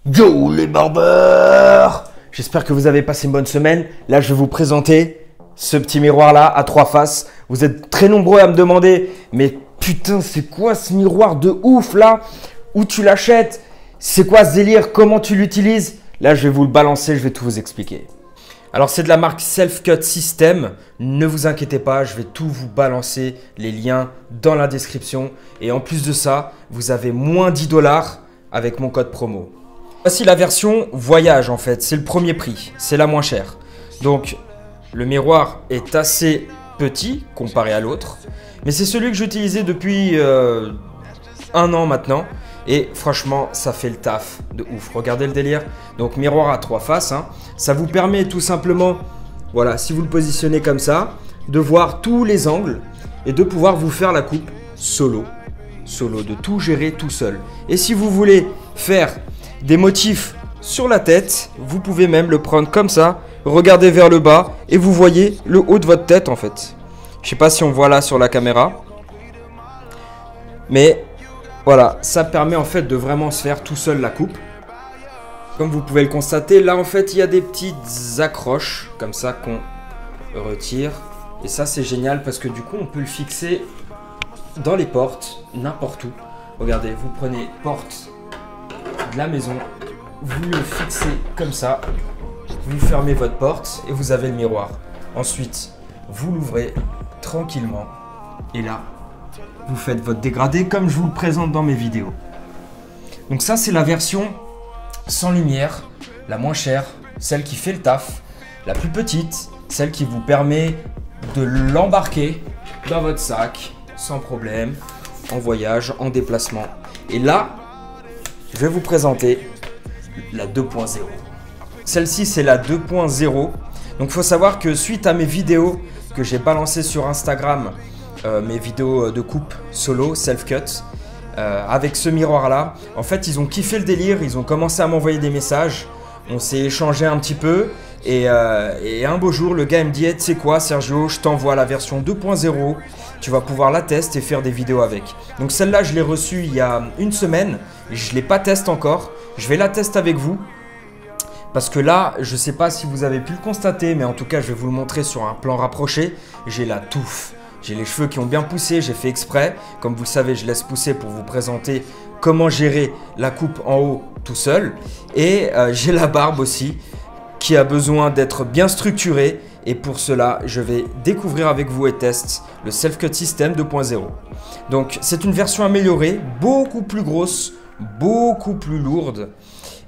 Yo les barbeurs! J'espère que vous avez passé une bonne semaine. Là, je vais vous présenter ce petit miroir-là à 3 faces. Vous êtes très nombreux à me demander, mais putain, c'est quoi ce miroir de ouf là? Où tu l'achètes? C'est quoi ce délire? Comment tu l'utilises? Là, je vais vous le balancer, je vais tout vous expliquer. Alors, c'est de la marque Self-Cut System. Ne vous inquiétez pas, je vais tout vous balancer, les liens dans la description. Et en plus de ça, vous avez moins 10 $ avec mon code promo. Voici la version voyage en fait, c'est le premier prix, c'est la moins chère. Donc le miroir est assez petit comparé à l'autre, mais c'est celui que j'utilisais depuis 1 an maintenant. Et franchement, ça fait le taf de ouf. Regardez le délire. Donc miroir à 3 faces, hein. Ça vous permet tout simplement, voilà, si vous le positionnez comme ça, de voir tous les angles et de pouvoir vous faire la coupe solo, de tout gérer tout seul. Et si vous voulez faire des motifs sur la tête, vous pouvez même le prendre comme ça, regardez vers le bas et vous voyez le haut de votre tête en fait. Je sais pas si on voit là sur la caméra, mais voilà, ça permet en fait de vraiment se faire tout seul la coupe. Comme vous pouvez le constater, là en fait il y a des petites accroches comme ça qu'on retire. Et ça c'est génial parce que du coup on peut le fixer dans les portes, n'importe où. Regardez, vous prenez porte de la maison, vous le fixez comme ça, vous fermez votre porte et vous avez le miroir. Ensuite, vous l'ouvrez tranquillement et là, vous faites votre dégradé comme je vous le présente dans mes vidéos. Donc ça, c'est la version sans lumière, la moins chère, celle qui fait le taf, la plus petite, celle qui vous permet de l'embarquer dans votre sac sans problème, en voyage, en déplacement. Et là, je vais vous présenter la 2.0. Celle-ci, c'est la 2.0. Donc, il faut savoir que suite à mes vidéos que j'ai balancées sur Instagram, mes vidéos de coupe solo, self-cut, avec ce miroir-là, en fait, ils ont kiffé le délire. Ils ont commencé à m'envoyer des messages. On s'est échangé un petit peu. Et un beau jour, le gars me dit hey, « Tu sais quoi, Sergio, je t'envoie la version 2.0. Tu vas pouvoir la tester et faire des vidéos avec. » Donc celle-là, je l'ai reçue il y a 1 semaine. Je ne l'ai pas testé encore. Je vais la tester avec vous. Parce que là, je ne sais pas si vous avez pu le constater, mais en tout cas, je vais vous le montrer sur un plan rapproché. J'ai la touffe. J'ai les cheveux qui ont bien poussé. J'ai fait exprès. Comme vous le savez, je laisse pousser pour vous présenter comment gérer la coupe en haut tout seul. Et j'ai la barbe aussi qui a besoin d'être bien structurée. Et pour cela, je vais découvrir avec vous et tester le Self-Cut System 2.0. Donc, c'est une version améliorée, beaucoup plus grosse, beaucoup plus lourde.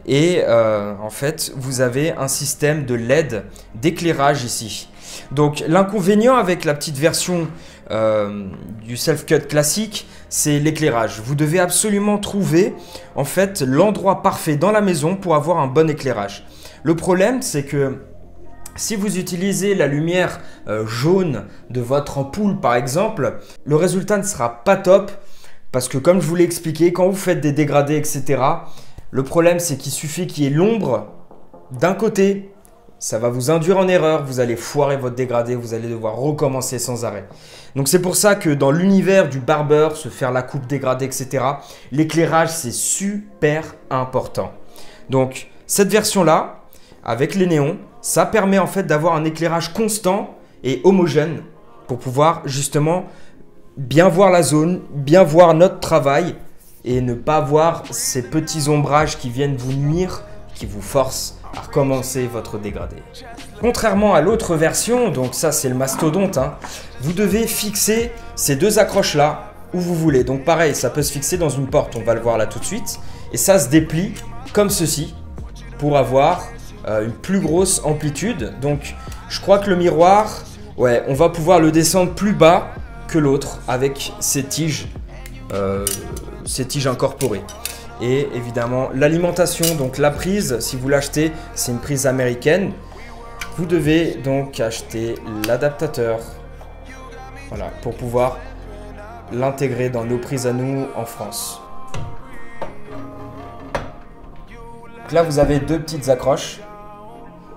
Et en fait, vous avez un système de LED d'éclairage ici. Donc, l'inconvénient avec la petite version du Self-Cut classique, c'est l'éclairage. Vous devez absolument trouver en fait l'endroit parfait dans la maison pour avoir un bon éclairage. Le problème, c'est que si vous utilisez la lumière jaune de votre ampoule par exemple, le résultat ne sera pas top parce que comme je vous l'ai expliqué, quand vous faites des dégradés etc., le problème c'est qu'il suffit qu'il y ait l'ombre d'un côté, ça va vous induire en erreur, vous allez foirer votre dégradé, vous allez devoir recommencer sans arrêt. Donc c'est pour ça que dans l'univers du barbeur, se faire la coupe dégradée etc., l'éclairage c'est super important. Donc cette version-là, avec les néons, ça permet en fait d'avoir un éclairage constant et homogène pour pouvoir justement bien voir la zone, bien voir notre travail et ne pas voir ces petits ombrages qui viennent vous nuire, qui vous forcent à recommencer votre dégradé. Contrairement à l'autre version, donc ça c'est le mastodonte, hein, vous devez fixer ces 2 accroches là où vous voulez. Donc pareil, ça peut se fixer dans une porte, on va le voir là tout de suite. Et ça se déplie comme ceci pour avoir une plus grosse amplitude. Donc je crois que le miroir, ouais, on va pouvoir le descendre plus bas que l'autre avec ces tiges incorporées. Et évidemment l'alimentation, donc la prise, si vous l'achetez, c'est une prise américaine. Vous devez donc acheter l'adaptateur, voilà, pour pouvoir l'intégrer dans nos prises à nous en France. Donc là vous avez 2 petites accroches.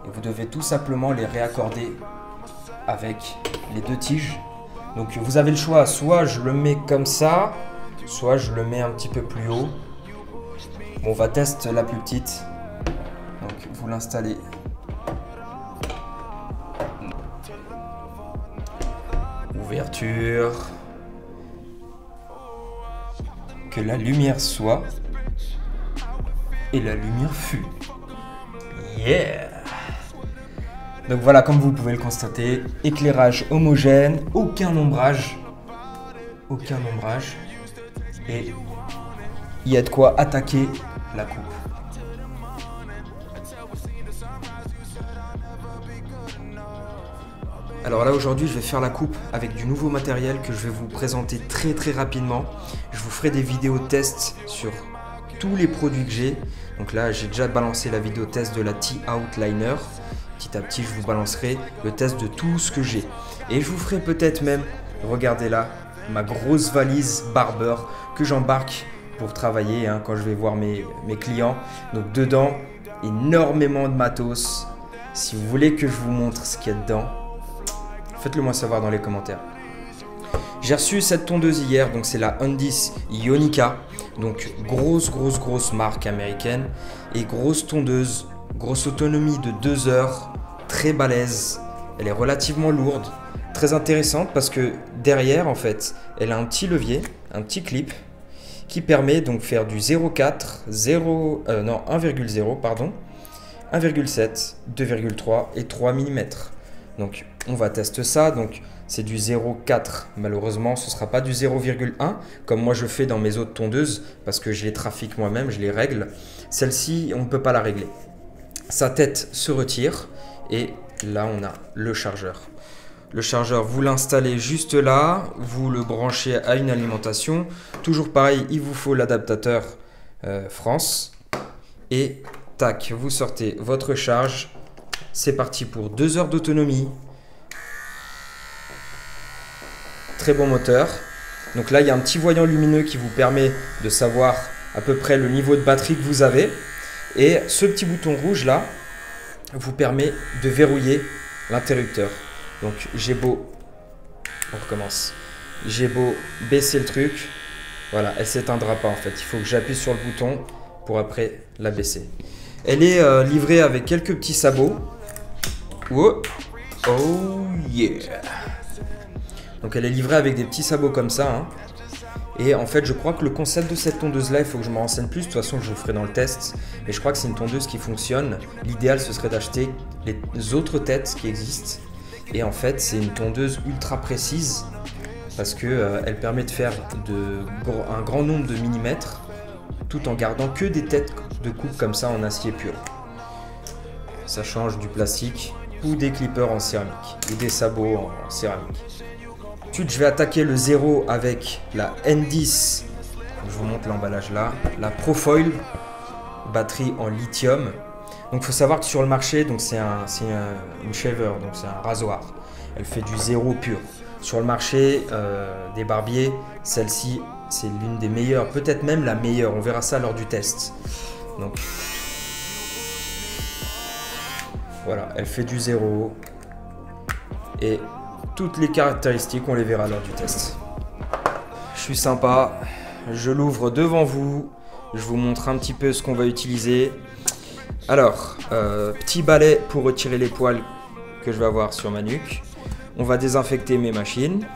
Et vous devez tout simplement les réaccorder avec les 2 tiges. Donc vous avez le choix, soit je le mets comme ça, soit je le mets un petit peu plus haut. Bon, on va tester la plus petite. Donc, vous l'installez. Ouverture. Que la lumière soit. Et la lumière fut. Yeah! Donc voilà, comme vous pouvez le constater, éclairage homogène, aucun ombrage. Aucun ombrage. Et il y a de quoi attaquer la coupe. Alors là aujourd'hui je vais faire la coupe avec du nouveau matériel que je vais vous présenter très rapidement. Je vous ferai des vidéos test sur tous les produits que j'ai. Donc là j'ai déjà balancé la vidéo test de la T-Outliner. Petit à petit je vous balancerai le test de tout ce que j'ai. Et je vous ferai peut-être même, regardez là, ma grosse valise Barber que j'embarque pour travailler quand je vais voir mes clients. Donc dedans, énormément de matos. Si vous voulez que je vous montre ce qu'il y a dedans, faites-le moi savoir dans les commentaires. J'ai reçu cette tondeuse hier, donc c'est la Undis Ionica. Donc grosse marque américaine. Et grosse tondeuse, grosse autonomie de 2 heures, très balèze. Elle est relativement lourde, très intéressante parce que derrière en fait, elle a un petit levier, un petit clip qui permet donc de faire du 0,4, 1,0 pardon, 1,7, 2,3 et 3 mm. Donc on va tester ça. Donc c'est du 0,4. Malheureusement, ce ne sera pas du 0,1 comme moi je fais dans mes autres tondeuses parce que je les trafique moi-même, je les règle. Celle-ci, on ne peut pas la régler. Sa tête se retire et là on a le chargeur. Le chargeur, vous l'installez juste là, vous le branchez à une alimentation. Toujours pareil, il vous faut l'adaptateur France. Et tac, vous sortez votre charge. C'est parti pour 2 heures d'autonomie. Très bon moteur. Donc là, il y a un petit voyant lumineux qui vous permet de savoir à peu près le niveau de batterie que vous avez. Et ce petit bouton rouge là vous permet de verrouiller l'interrupteur. Donc j'ai beau, on recommence, j'ai beau baisser le truc, voilà, elle s'éteindra pas en fait. Il faut que j'appuie sur le bouton pour après la baisser. Elle est livrée avec quelques petits sabots. Oh, oh yeah. Donc elle est livrée avec des petits sabots comme ça. Et en fait, je crois que le concept de cette tondeuse-là, il faut que je me renseigne plus. De toute façon, je vous ferai dans le test. Mais je crois que c'est une tondeuse qui fonctionne. L'idéal, ce serait d'acheter les autres têtes qui existent. Et en fait, c'est une tondeuse ultra précise parce qu'elle permet de faire un grand nombre de millimètres tout en gardant que des têtes de coupe comme ça en acier pur. Ça change du plastique ou des clippers en céramique ou des sabots en céramique. Ensuite, je vais attaquer le 0 avec la N10. Je vous montre l'emballage là. La Profoil, batterie en lithium. Donc, il faut savoir que sur le marché, c'est une shaver, donc c'est un rasoir. Elle fait du 0 pur. Sur le marché des barbiers, celle-ci, c'est l'une des meilleures, peut-être même la meilleure. On verra ça lors du test. Donc, voilà, elle fait du 0. Et toutes les caractéristiques, on les verra lors du test. Je suis sympa, je l'ouvre devant vous, je vous montre un petit peu ce qu'on va utiliser. Alors, petit balai pour retirer les poils que je vais avoir sur ma nuque. On va désinfecter mes machines.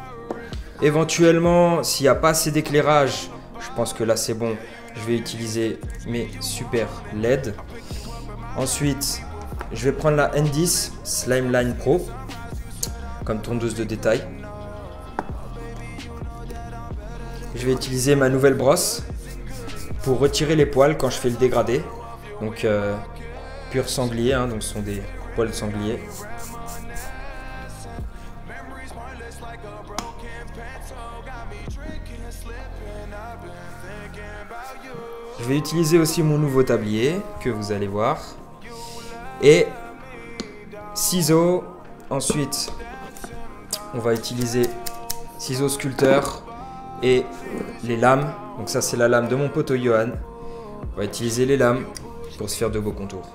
Éventuellement, s'il n'y a pas assez d'éclairage, je pense que là c'est bon, je vais utiliser mes super LED. Ensuite, je vais prendre la N10 Slimeline Pro comme tondeuse de détail. Je vais utiliser ma nouvelle brosse pour retirer les poils quand je fais le dégradé. Donc pur sanglier, donc ce sont des poils de sanglier. Je vais utiliser aussi mon nouveau tablier que vous allez voir. Et ciseaux. Ensuite, on va utiliser ciseaux sculpteurs et les lames. Donc ça, c'est la lame de mon poteau Johan. On va utiliser les lames pour se faire de beaux contours.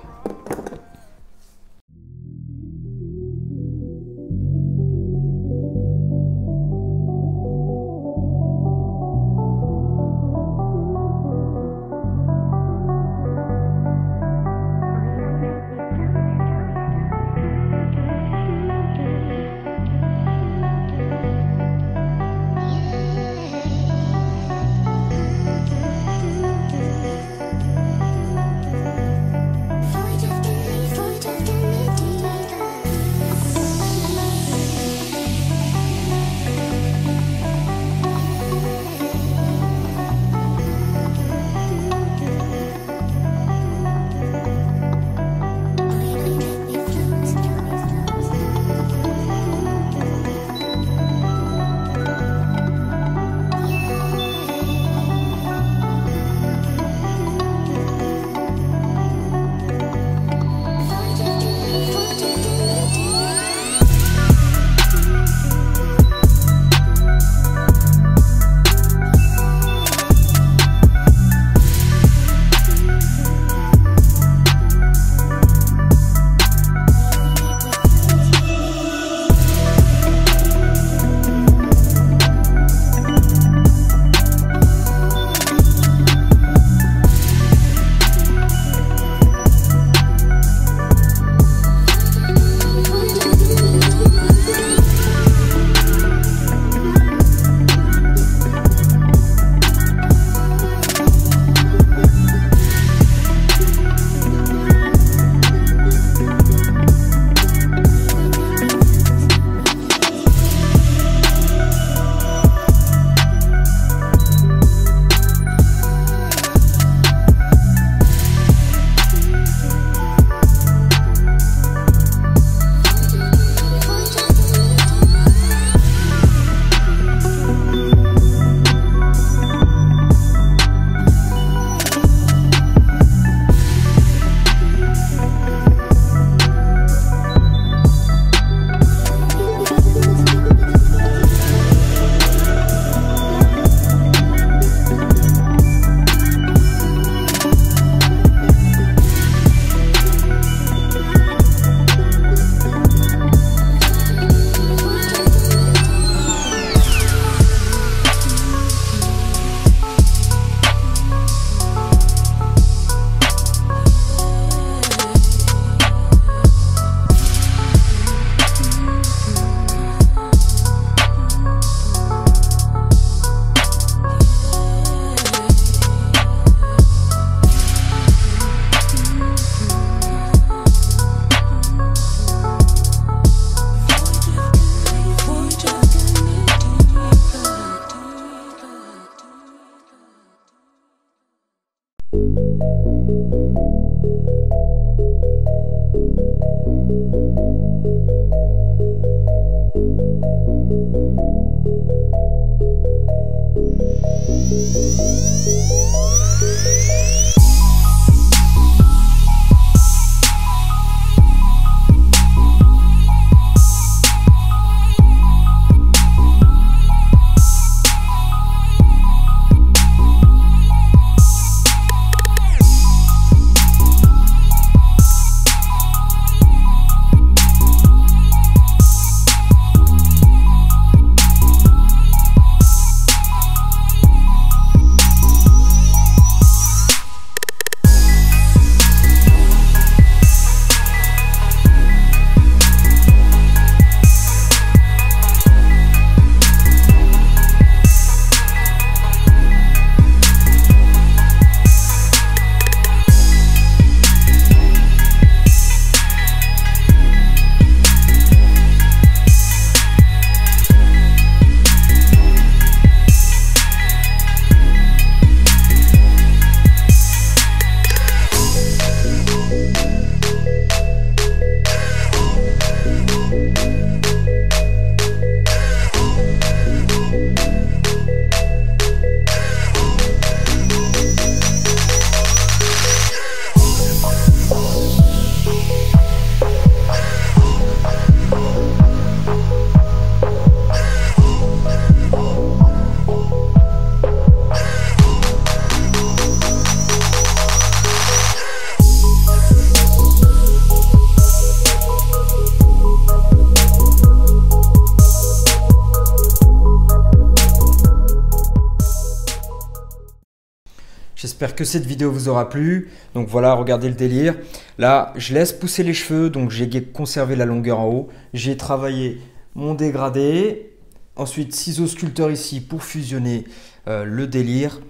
J'espère que cette vidéo vous aura plu. Donc voilà, regardez le délire. Là, je laisse pousser les cheveux, donc j'ai conservé la longueur en haut. J'ai travaillé mon dégradé. Ensuite, ciseaux sculpteurs ici pour fusionner le délire.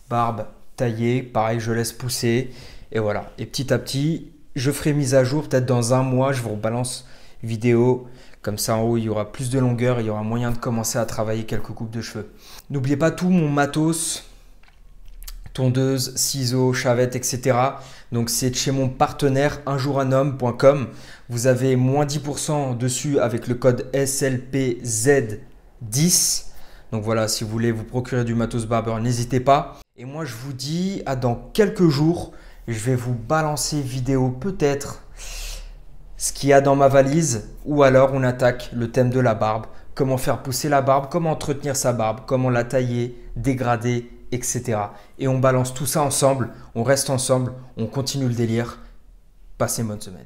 Barbe taillée, pareil, je laisse pousser. Et voilà. Et petit à petit, je ferai mise à jour. Peut-être dans un mois, je vous rebalance vidéo. Comme ça, en haut, il y aura plus de longueur. Il y aura moyen de commencer à travailler quelques coupes de cheveux. N'oubliez pas tout mon matos. Tondeuse, ciseaux, chavette, etc. Donc c'est chez mon partenaire unjourunhomme.com. Vous avez moins 10% dessus avec le code SLPZ10. Donc voilà, si vous voulez vous procurer du matos barber, n'hésitez pas. Et moi je vous dis à dans quelques jours. Je vais vous balancer vidéo peut-être ce qu'il y a dans ma valise. Ou alors on attaque le thème de la barbe. Comment faire pousser la barbe, comment entretenir sa barbe, comment la tailler, dégrader, etc. Et on balance tout ça ensemble, on reste ensemble, on continue le délire. Passez une bonne semaine.